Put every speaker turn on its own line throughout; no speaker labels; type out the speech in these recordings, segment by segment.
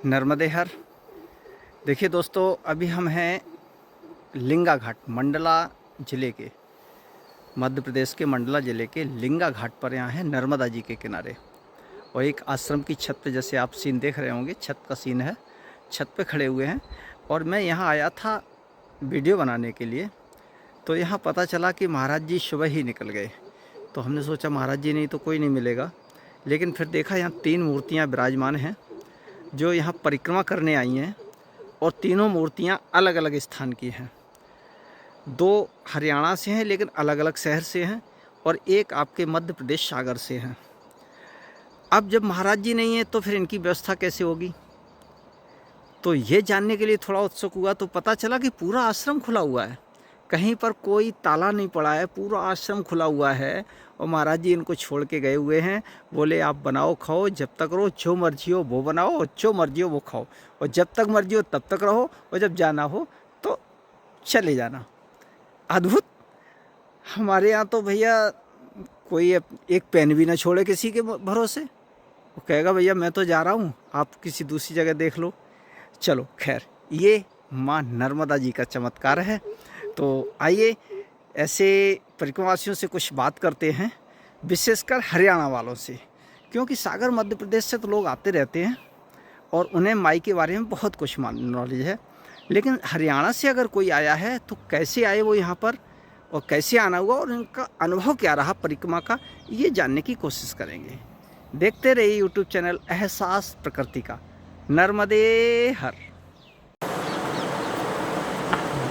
नर्मदे हर। देखिए दोस्तों, अभी हम हैं लिंगा घाट, मंडला ज़िले के, मध्य प्रदेश के मंडला ज़िले के लिंगा घाट पर यहाँ है नर्मदा जी के किनारे। और एक आश्रम की छत पे, जैसे आप सीन देख रहे होंगे, छत का सीन है, छत पे खड़े हुए हैं। और मैं यहाँ आया था वीडियो बनाने के लिए, तो यहाँ पता चला कि महाराज जी सुबह ही निकल गए। तो हमने सोचा महाराज जी नहीं तो कोई नहीं मिलेगा, लेकिन फिर देखा यहाँ 3 मूर्तियाँ विराजमान हैं जो यहाँ परिक्रमा करने आई हैं। और तीनों मूर्तियाँ अलग अलग स्थान की हैं। 2 हरियाणा से हैं लेकिन अलग अलग शहर से हैं, और एक आपके मध्य प्रदेश सागर से हैं। अब जब महाराज जी नहीं हैं तो फिर इनकी व्यवस्था कैसे होगी, तो ये जानने के लिए थोड़ा उत्सुक हुआ। तो पता चला कि पूरा आश्रम खुला हुआ है, कहीं पर कोई ताला नहीं पड़ा है, पूरा आश्रम खुला हुआ है। और महाराज जी इनको छोड़ के गए हुए हैं, बोले आप बनाओ खाओ, जब तक रहो, जो मर्जी हो वो बनाओ और जो मर्जी हो वो खाओ, और जब तक मर्जी हो तब तक रहो, और जब जाना हो तो चले जाना। अद्भुत। हमारे यहाँ तो भैया कोई एक पेन भी ना छोड़े किसी के भरोसे, वो कहेगा भैया मैं तो जा रहा हूँ, आप किसी दूसरी जगह देख लो। चलो खैर, ये माँ नर्मदा जी का चमत्कार है। तो आइए ऐसे परिक्रमावासियों से कुछ बात करते हैं, विशेषकर हरियाणा वालों से, क्योंकि सागर मध्य प्रदेश से तो लोग आते रहते हैं और उन्हें माई के बारे में बहुत कुछ नॉलेज है। लेकिन हरियाणा से अगर कोई आया है तो कैसे आए वो यहाँ पर, और कैसे आना हुआ, और उनका अनुभव क्या रहा परिक्रमा का, ये जानने की कोशिश करेंगे। देखते रहिए यूट्यूब चैनल एहसास प्रकृति का। नर्मदे हर।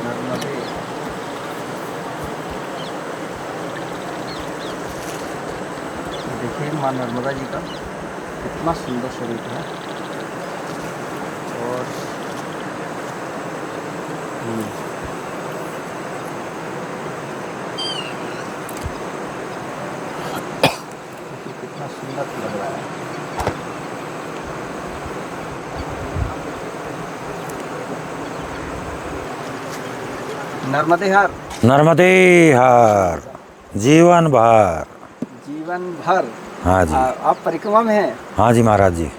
नर्मदे। देखिए माँ नर्मदा जी का कितना सुंदर स्वरूप है। और कितना सुंदर लग रहा है। नर्मदे हर।
नर्मदे हर, जीवन भर।
जीवन भर।
हाँ जी।
आप परिक्रमा में हैं?
हाँ जी महाराज जी।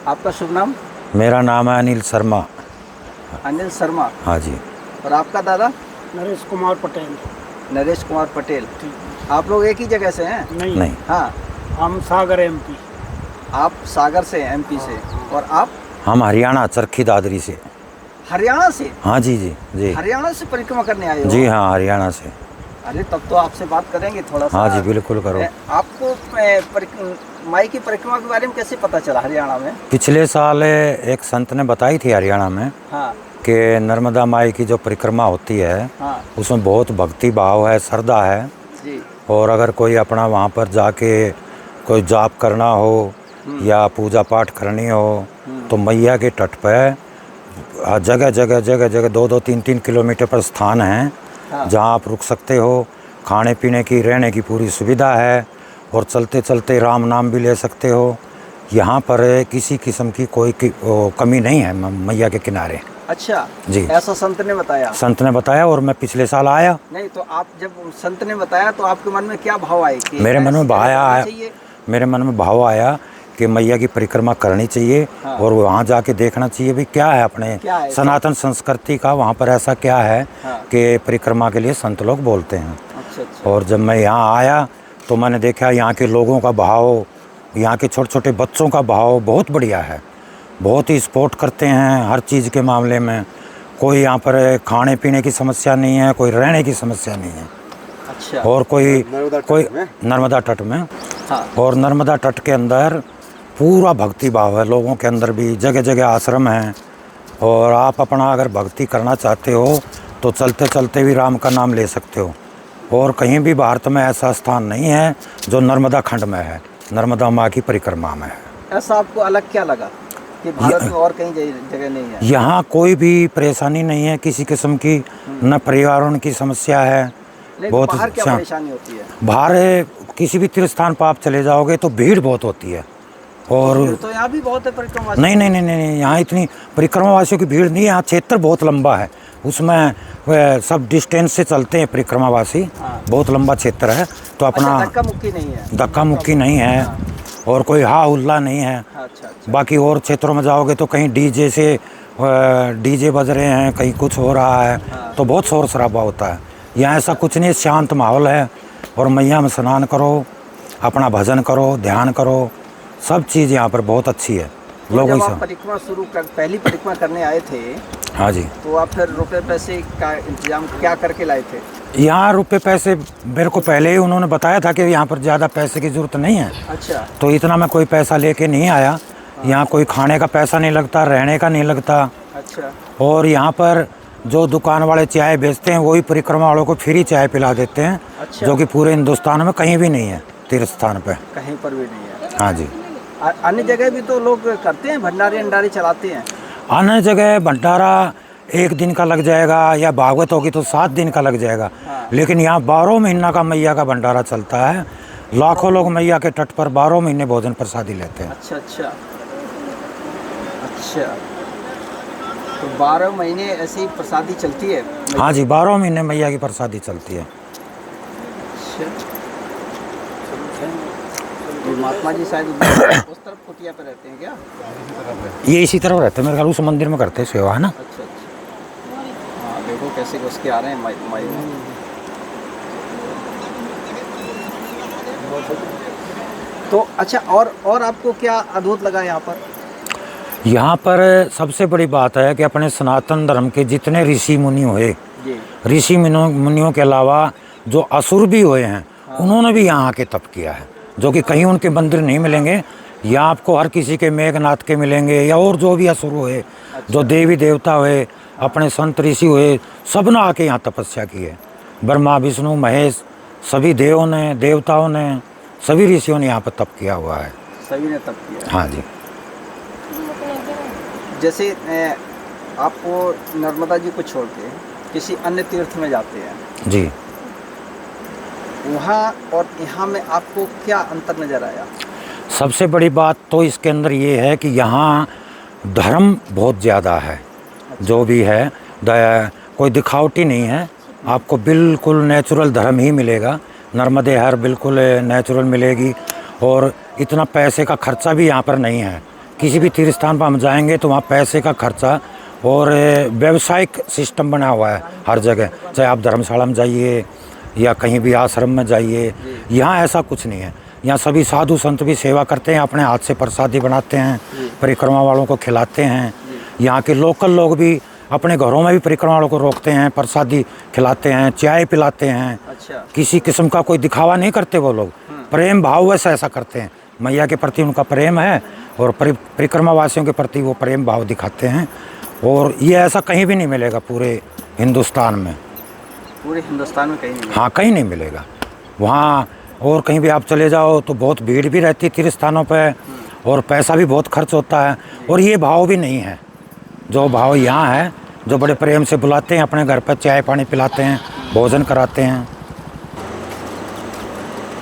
आपका शुभ नाम?
मेरा नाम है अनिल शर्मा।
अनिल शर्मा।
हाँ जी।
और आपका दादा?
नरेश कुमार पटेल।
नरेश कुमार पटेल। आप लोग एक ही जगह से हैं?
नहीं।
हाँ,
हम सागर एमपी।
आप सागर से, एमपी से। और आप?
हम हरियाणा, चरखी दादरी से।
हरियाणा से?
हाँ जी जी जी।
हरियाणा से परिक्रमा करने आए हो?
जी हाँ, हरियाणा से।
अरे तब तो आपसे बात करेंगे थोड़ा सा।
हाँ जी बिल्कुल करो।
आपको माई की परिक्रमा के बारे में कैसे पता चला हरियाणा में?
पिछले साल एक संत ने बताई थी हरियाणा में।
हाँ।
कि नर्मदा माई की जो परिक्रमा होती है,
हाँ।
उसमें बहुत भक्ति भाव है, श्रद्धा है
जी।
और अगर कोई अपना वहाँ पर जाके कोई जाप करना हो या पूजा पाठ करनी हो तो मैया के तट पर जगह जगह जगह जगह 2-2, 3-3 किलोमीटर पर स्थान हैं।
हाँ।
जहाँ आप रुक सकते हो, खाने पीने की, रहने की पूरी सुविधा है, और चलते चलते राम नाम भी ले सकते हो। यहाँ पर किसी किस्म की कोई कमी नहीं है मैया के किनारे।
अच्छा
जी,
ऐसा संत ने बताया?
संत ने बताया, और मैं पिछले साल आया।
नहीं तो आप जब संत ने बताया तो आपके मन में क्या भाव आए? कि
मेरे मन में भाव आया कि मैया की परिक्रमा करनी चाहिए। हाँ। और वहाँ जाके देखना चाहिए भी क्या है अपने सनातन संस्कृति का, वहाँ पर ऐसा क्या है। हाँ। कि परिक्रमा के लिए संत लोग बोलते हैं। अच्छा। और जब मैं यहाँ आया तो मैंने देखा यहाँ के लोगों का भाव, यहाँ के छोटे छोटे बच्चों का भाव बहुत बढ़िया है। बहुत ही सपोर्ट करते हैं हर चीज़ के मामले में। कोई यहाँ पर खाने पीने की समस्या नहीं है, कोई रहने की समस्या नहीं है।
अच्छा।
और कोई नर्मदा तट में। हाँ। और नर्मदा तट के अंदर पूरा भक्ति भाव है लोगों के अंदर भी, जगह जगह आश्रम हैं। और आप अपना अगर भक्ति करना चाहते हो तो चलते चलते भी राम का नाम ले सकते हो। और कहीं भी भारत में ऐसा स्थान नहीं है जो नर्मदा खंड में है, नर्मदा माँ की परिक्रमा में है।
ऐसा आपको अलग क्या लगा कि भारत में और कहीं जगह नहीं है?
यहाँ कोई भी परेशानी नहीं है किसी किस्म की, न पर्यावरण की समस्या है। बहुत
बाहर क्या परेशानी होती है?
बाहर किसी भी तीर्थ स्थान पर आप चले जाओगे तो भीड़ बहुत होती है। और
तो यहाँ भी बहुत है परिक्रमा?
नहीं, यहाँ इतनी परिक्रमावासियों की भीड़ नहीं है। यहाँ क्षेत्र बहुत लंबा है, उसमें सब डिस्टेंस से चलते हैं परिक्रमावासी। हाँ। बहुत लंबा क्षेत्र है, तो अपना
धक्का मुक्की नहीं है।
धक्का मुक्की नहीं है। और कोई हा हुल्ला नहीं है।
अच्छा अच्छा।
बाकी और क्षेत्रों में जाओगे तो कहीं डीजे से डीजे बज रहे हैं, कहीं कुछ हो रहा है, तो बहुत शोर शराबा होता है। यहाँ ऐसा कुछ नहीं, शांत माहौल है। और मैया में स्नान करो, अपना भजन करो, ध्यान करो, सब चीज़ यहाँ पर बहुत अच्छी है।
तो जब आप परिक्रमा पहली परिक्रमा करने आए थे,
हाँ जी,
तो आप फिर रुपए पैसे का इंतजाम क्या करके लाए थे?
यहाँ रुपए पैसे मेरे को पहले ही उन्होंने बताया था कि यहाँ पर ज़्यादा पैसे की ज़रूरत नहीं है।
अच्छा।
तो इतना मैं कोई पैसा लेके नहीं आया। यहाँ कोई खाने का पैसा नहीं लगता, रहने का नहीं लगता।
अच्छा।
और यहाँ पर जो दुकान वाले चाय बेचते हैं वही परिक्रमा वालों को फ्री चाय पिला देते हैं।
अच्छा।
जो कि पूरे हिंदुस्तान में कहीं भी नहीं है, तीर्थ स्थान पे
कहीं पर भी नहीं है।
हाँ जी।
अन्य जगह भी तो लोग करते हैं, भंडारे अंडारे चलाते हैं।
अन्य जगह भंडारा 1 दिन का लग जाएगा, या भागवत होगी तो 7 दिन का लग जाएगा। लेकिन यहाँ 12 महीना का मैया का भंडारा चलता है। लाखों लोग मैया के तट पर 12 महीने भोजन प्रसादी लेते हैं।
अच्छा अच्छा अच्छा। तो 12 महीने ऐसी प्रसादी चलती है?
हाँ जी, 12 महीने मैया की प्रसादी चलती है।
अच्छा। ये महात्मा जी शायद उस तरफ कुटिया पे रहते हैं क्या?
ये इसी तरफ रहते हैं मेरे ख्याल, उस मंदिर में करते हैं सेवा, है ना।
अच्छा अच्छा। हाँ देखो कैसे घुस के आ रहे हैं माई में। तो अच्छा, और आपको क्या अद्भुत लगा यहाँ पर?
यहाँ पर सबसे बड़ी बात है कि अपने सनातन धर्म के जितने ऋषि मुनि हुए, ऋषि मुनियों के अलावा जो असुर भी हुए हैं, उन्होंने भी यहाँ आके तप किया है, जो कि कहीं उनके मंदिर नहीं मिलेंगे। यहाँ आपको हर किसी के मेघनाथ के मिलेंगे, या और जो भी असुर हुए, जो देवी देवता हुए, अपने संत ऋषि हुए, सब ने आके यहाँ तपस्या की है। ब्रह्मा विष्णु महेश सभी देवों ने, देवताओं ने, सभी ऋषियों ने यहाँ पर तप किया हुआ है।
सभी ने तप किया।
हाँ जी।
जैसे आपको नर्मदा जी को छोड़ के किसी अन्य तीर्थ में जाते हैं
जी,
वहाँ और यहाँ में आपको क्या अंतर नज़र आया?
सबसे बड़ी बात तो इसके अंदर ये है कि यहाँ धर्म बहुत ज़्यादा है। जो भी है कोई दिखावटी नहीं है, आपको बिल्कुल नेचुरल धर्म ही मिलेगा। नर्मदे हर बिल्कुल नेचुरल मिलेगी। और इतना पैसे का खर्चा भी यहाँ पर नहीं है। किसी भी तीर्थ स्थान पर हम जाएंगे तो वहाँ पैसे का खर्चा और व्यावसायिक सिस्टम बना हुआ है हर जगह, चाहे आप धर्मशाला में जाइए या कहीं भी आश्रम में जाइए। यहाँ ऐसा कुछ नहीं है। यहाँ सभी साधु संत भी सेवा करते हैं, अपने हाथ से प्रसादी बनाते हैं, परिक्रमा वालों को खिलाते हैं। यहाँ के लोकल लोग भी अपने घरों में भी परिक्रमा वालों को रोकते हैं, प्रसादी खिलाते हैं, चाय पिलाते हैं।
अच्छा।
किसी किस्म का कोई दिखावा नहीं करते वो लोग, प्रेम भाव वैसा ऐसा करते हैं। मैया के प्रति उनका प्रेम है और परिक्रमा वासियों के प्रति वो प्रेम भाव दिखाते हैं। और ये ऐसा कहीं भी नहीं मिलेगा पूरे हिंदुस्तान में।
पूरे हिंदुस्तान में कहीं नहीं?
हाँ, कहीं नहीं मिलेगा। वहाँ और कहीं भी आप चले जाओ तो बहुत भीड़ भी रहती है तीर्थ स्थानों पर, और पैसा भी बहुत खर्च होता है। और ये भाव भी नहीं है जो भाव यहाँ है, जो बड़े प्रेम से बुलाते हैं, अपने घर पर चाय पानी पिलाते हैं, भोजन कराते हैं।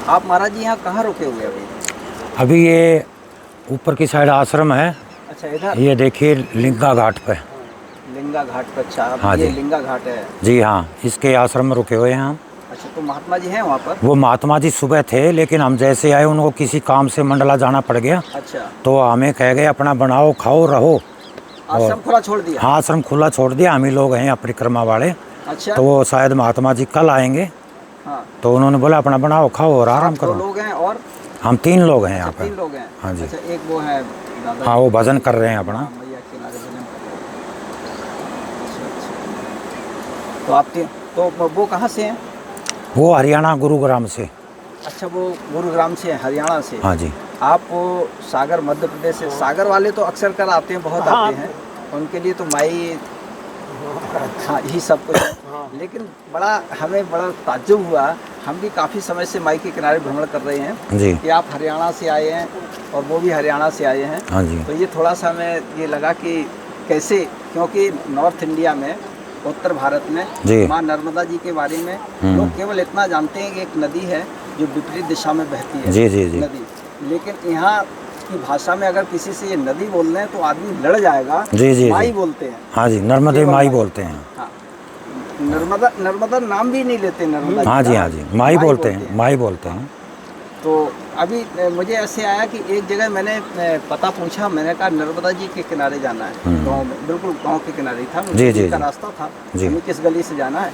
आप महाराज जी यहाँ कहाँ रुके हुए अभी?
अभी ये ऊपर की साइड आश्रम है।
अच्छा, इधर
ये देखिए लिंगा घाट पे।
लिंगा घाट पर? अच्छा,
हाँ
ये
जी,
लिंगा घाट है।
जी हाँ, इसके आश्रम में रुके हुए हैं हम।
अच्छा, तो महात्मा जी हैं वहाँ पर?
वो महात्मा जी सुबह थे, लेकिन हम जैसे आए उनको किसी काम से मंडला जाना पड़ गया।
अच्छा।
तो हमें कह गए अपना बनाओ खाओ रहो।
आश्रम खुला छोड़ दिया?
हाँ, आश्रम खुला छोड़ दिया। हम ही लोग हैं यहाँ परिक्रमा वाले।
अच्छा।
तो वो शायद महात्मा जी कल आएंगे।
हाँ।
तो उन्होंने बोला अपना बनाओ खाओ और आराम करो।
2 लोग हैं और?
हम 3 लोग हैं यहाँ पे।
3 लोग हैं?
हाँ जी।
अच्छा, एक वो है दादा।
हाँ, वो भजन कर रहे हैं अपना।
मैया के किनारे भजन कर रहे हैं। अच्छा। तो आप तो वो कहाँ से हैं?
वो हरियाणा गुरुग्राम से।
अच्छा, वो गुरुग्राम से, हरियाणा से।
हाँ जी।
आप वो सागर मध्य प्रदेश से? सागर वाले तो अक्सर कर आते हैं, बहुत आते हैं। उनके लिए तो माई, हाँ, यही सब कुछ है। लेकिन हमें बड़ा ताज्जुब हुआ। हम भी काफ़ी समय से माई के किनारे भ्रमण कर रहे हैं
जी,
कि आप हरियाणा से आए हैं और वो भी हरियाणा से आए हैं।
हाँ जी।
तो ये थोड़ा सा हमें ये लगा कि कैसे, क्योंकि नॉर्थ इंडिया में, उत्तर भारत में माँ नर्मदा जी के बारे में लोग केवल इतना जानते हैं कि एक नदी है जो विपरीत दिशा में बहती है।
जी जी जी।
नदी, लेकिन यहाँ की भाषा में अगर किसी से ये नदी बोल रहे हैं तो आदमी लड़ जाएगा।
जी जी
माई
जी।
बोलते हैं।
हाँ जी, नर्मदे माई बोलते हैं।
हाँ, नर्मदा नाम भी नहीं लेते नर्मदा।
हाँ जी, हाँ जी, माई बोलते हैं, माई बोलते हैं।
तो अभी मुझे ऐसे आया कि एक जगह मैंने पता पूछा, मैंने कहा नर्मदा जी के किनारे जाना है, गांव में, बिल्कुल गांव के किनारे था, मुझे का रास्ता था, हमें किस गली से जाना है।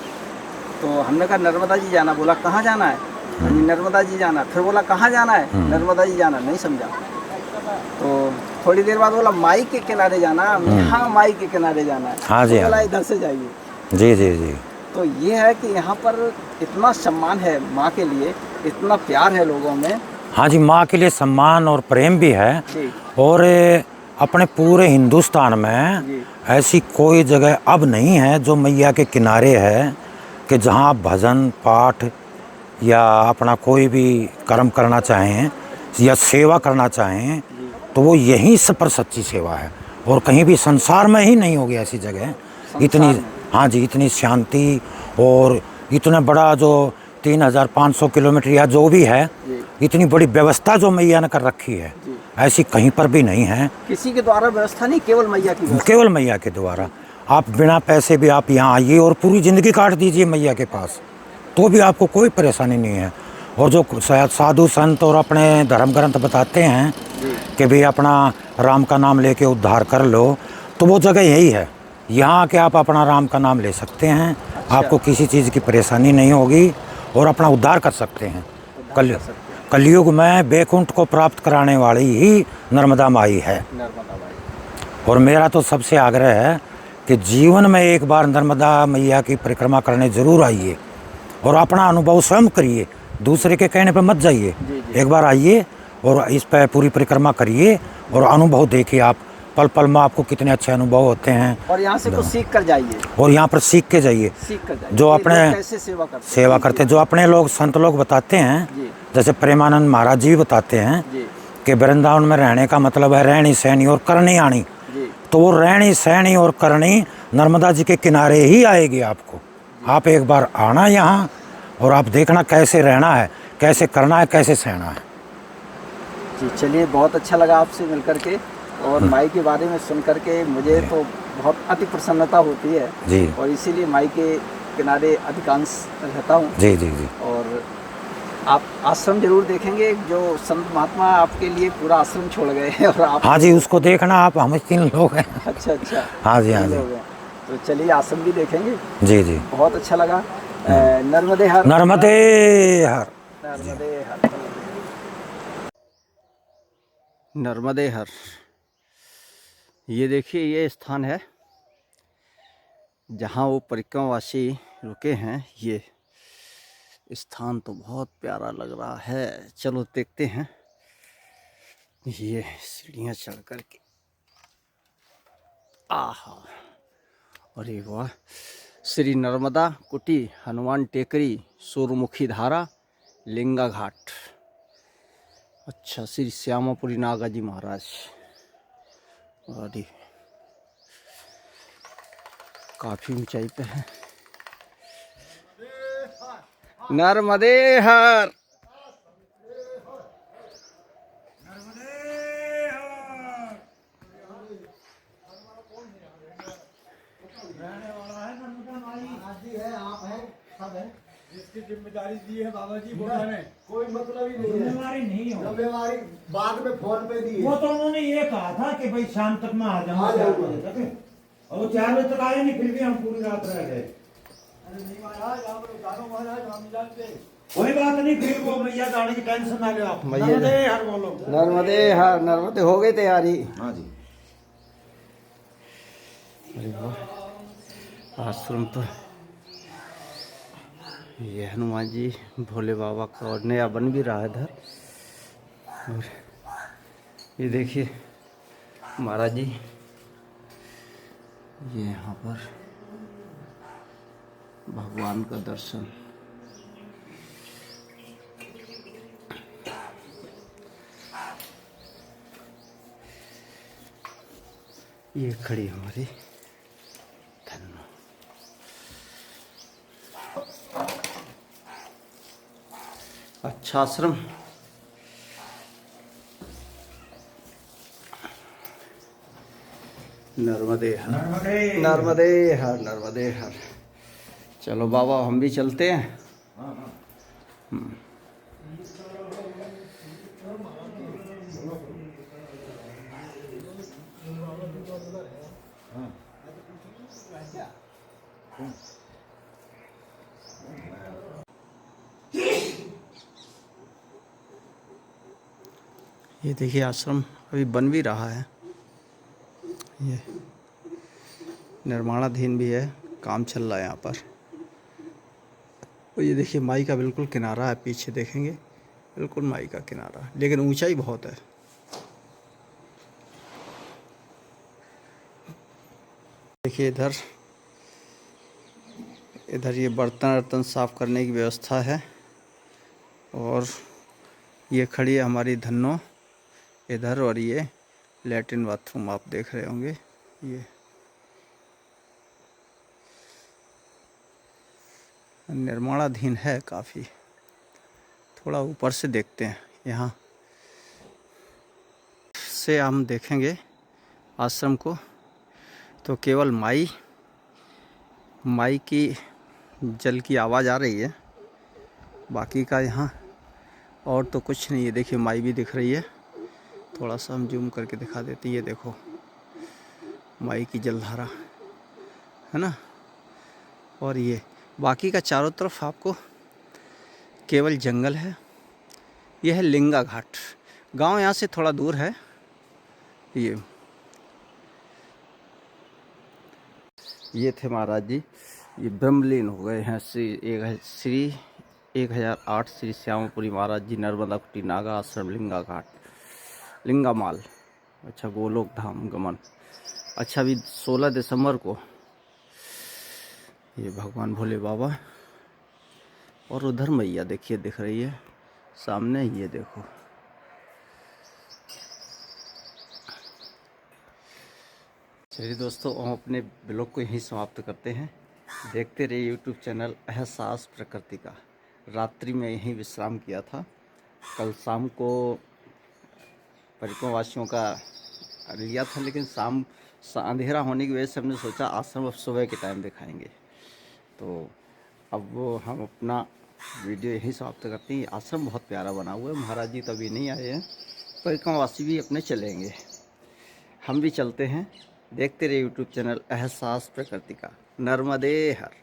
तो हमने कहा नर्मदा जी जाना, बोला कहाँ जाना है, नर्मदा जी जाना, फिर बोला कहाँ जाना है, नर्मदा जी जाना, नहीं समझा। तो थोड़ी देर बाद बोला माई के किनारे जाना, हाँ माई के किनारे जाना है,
हाँ जी,
बोला इधर से जाइए।
जी जी जी।
तो ये है कि यहाँ पर इतना सम्मान है माँ के लिए, इतना प्यार है लोगों में।
हाँ जी, माँ के लिए सम्मान और प्रेम भी है। और अपने पूरे हिंदुस्तान में ऐसी कोई जगह अब नहीं है जो मैया के किनारे है कि जहाँ आप भजन पाठ या अपना कोई भी कर्म करना चाहें या सेवा करना चाहें तो वो यहीं से पर सच्ची सेवा है। और कहीं भी संसार में ही नहीं होगी ऐसी जगह इतनी, हाँ जी, इतनी शांति और इतना बड़ा जो 3500 किलोमीटर या जो भी है, इतनी बड़ी व्यवस्था जो मैया ने कर रखी है, ऐसी कहीं पर भी नहीं है।
किसी के द्वारा व्यवस्था नहीं, केवल मैया की व्यवस्था।
केवल मैया के द्वारा। आप बिना पैसे भी आप यहाँ आइए और पूरी ज़िंदगी काट दीजिए मैया के पास, तो भी आपको कोई परेशानी नहीं है। और जो शायद साधु संत और अपने धर्म ग्रंथ बताते हैं कि भाई अपना राम का नाम लेके उद्धार कर लो, तो वो जगह यही है। यहाँ आके आप अपना राम का नाम ले सकते हैं, आपको किसी चीज़ की परेशानी नहीं होगी और अपना उद्धार कर सकते हैं। कलयुग में वैकुंठ को प्राप्त कराने वाली ही नर्मदा माई है। और मेरा तो सबसे आग्रह है कि जीवन में एक बार नर्मदा मैया की परिक्रमा करने ज़रूर आइए और अपना अनुभव स्वयं करिए, दूसरे के कहने पर मत जाइए। एक बार आइए और इस पर पूरी परिक्रमा करिए और अनुभव देखिए आप, पल पल में आपको कितने अच्छे अनुभव होते हैं।
और यहाँ से कुछ सीख कर जाइए,
और यहाँ पर सीख के जाइए, जो अपने
कैसे
सेवा करते हैं, जो अपने लोग संत लोग बताते हैं, जैसे प्रेमानंद महाराज जी बताते हैं कि वृंदावन में रहने का मतलब है रहनी सहनी और करनी आनी। तो वो रहनी सहनी और करनी नर्मदा जी के किनारे ही आएगी आपको। आप एक बार आना यहाँ और आप देखना कैसे रहना है, कैसे करना है, कैसे सहना है।
जी चलिए, बहुत अच्छा लगा आपसे मिल करके और माई के बारे में सुन करके मुझे तो बहुत अति प्रसन्नता होती है
जी।
और इसीलिए माई के किनारे अधिकांश रहता हूँ।
जी जी जी।
और आप आश्रम जरूर देखेंगे, जो संत महात्मा आपके लिए पूरा आश्रम छोड़ गए हैं और आप।
हाँ जी, उसको देखना आप, हम 3 लोग हैं।
अच्छा अच्छा।
हाँ जी, हाँ जी।
तो चलिए आश्रम भी देखेंगे।
जी जी,
बहुत अच्छा लगा। नर्मदे हर,
नर्मदे हर,
नर्मदे हर, नर्मदे हर। ये देखिए, ये स्थान है जहाँ वो परिक्रमावासी रुके हैं। ये स्थान तो बहुत प्यारा लग रहा है, चलो देखते हैं। ये सीढ़ियाँ चढ़ कर के, आहा, अरे वाह। श्री नर्मदा कुटी, हनुमान टेकरी, सूर्यमुखी धारा, लिंगा घाट। अच्छा, श्री श्यामापुरी नागाजी महाराज। अरे काफी ऊंचाई पे है। नर्मदे हर।
जिसकी जिम्मेदारी दी है बाबा जी बोला है, कोई मतलब ही नहीं है, जिम्मेदारी नहीं हो, जिम्मेदारी बाद में फोन पे दी है। वो तो उन्होंने ये कहा था कि भाई शाम तक मैं आ जाऊंगा 4 बजे तक, और 4 बजे तक आए नहीं, फिर भी हम पूरी रात रह गए। अरे नहीं महाराज, आप जानो महाराज, हम जानते, कोई बात नहीं, फिर वो मैया जाने की टेंशन ना ले आप। नर्मदे हर बोलो,
नर्मदे हर। नर्मदे हो गई तैयारी।
हाँ जी।
अरे वाह, आश्रम तो ये हनुमान जी भोले बाबा का और नया बन भी रहा है इधर। और ये देखिए महाराज जी, ये यहाँ पर भगवान का दर्शन। ये खड़ी हमारी धन्नो। अच्छा आश्रम। नर्मदे हर, नर्मदे हर, नर्मदे हर। चलो बाबा, हम भी चलते हैं। ये देखिए आश्रम अभी बन भी रहा है, ये निर्माणाधीन भी है, काम चल रहा है यहाँ पर। और ये देखिए माई का बिल्कुल किनारा है, पीछे देखेंगे बिल्कुल माई का किनारा, लेकिन ऊंचाई बहुत है। देखिए इधर ये बर्तन साफ करने की व्यवस्था है। और ये खड़ी है हमारी धन्नो इधर, और ये लैट्रिन बाथरूम आप देख रहे होंगे। ये निर्माणाधीन है काफ़ी, थोड़ा ऊपर से देखते हैं। यहाँ से हम देखेंगे आश्रम को तो केवल माई की जल की आवाज़ आ रही है, बाकी का यहाँ और तो कुछ नहीं है। देखिए माई भी दिख रही है, थोड़ा सा हम जूम करके दिखा देते हैं। ये देखो माई की जलधारा है ना। और ये बाकी का चारों तरफ आपको केवल जंगल है। यह है लिंगा घाट, गांव यहाँ से थोड़ा दूर है। ये थे महाराज जी, ये ब्रह्मलीन हो गए हैं। श्री 1008 श्री श्यामपुरी महाराज जी, नर्मदा कुटी, नागा आश्रम, लिंगा घाट, लिंगा माल। अच्छा, गोलोक धाम गमन। अच्छा, अभी 16 दिसंबर को ये भगवान भोले बाबा और उधर मैया देखिए दिख रही है सामने, ये देखो। चलिए दोस्तों, हम अपने ब्लॉग को यहीं समाप्त करते हैं। देखते रहिए यूट्यूब चैनल एहसास प्रकृति का। रात्रि में यहीं विश्राम किया था। कल शाम को परिक्रमा वासियों का लिया था, लेकिन शाम अंधेरा होने की वजह से हमने सोचा आश्रम अब सुबह के टाइम दिखाएंगे। तो अब वो हम अपना वीडियो यहीं समाप्त करते हैं। आश्रम बहुत प्यारा बना हुआ है। महाराज जी तो अभी नहीं आए हैं, परिक्रमा वासी भी अपने चलेंगे, हम भी चलते हैं। देखते रहिए यूट्यूब चैनल एहसास प्रकृति का। नर्मदे हर।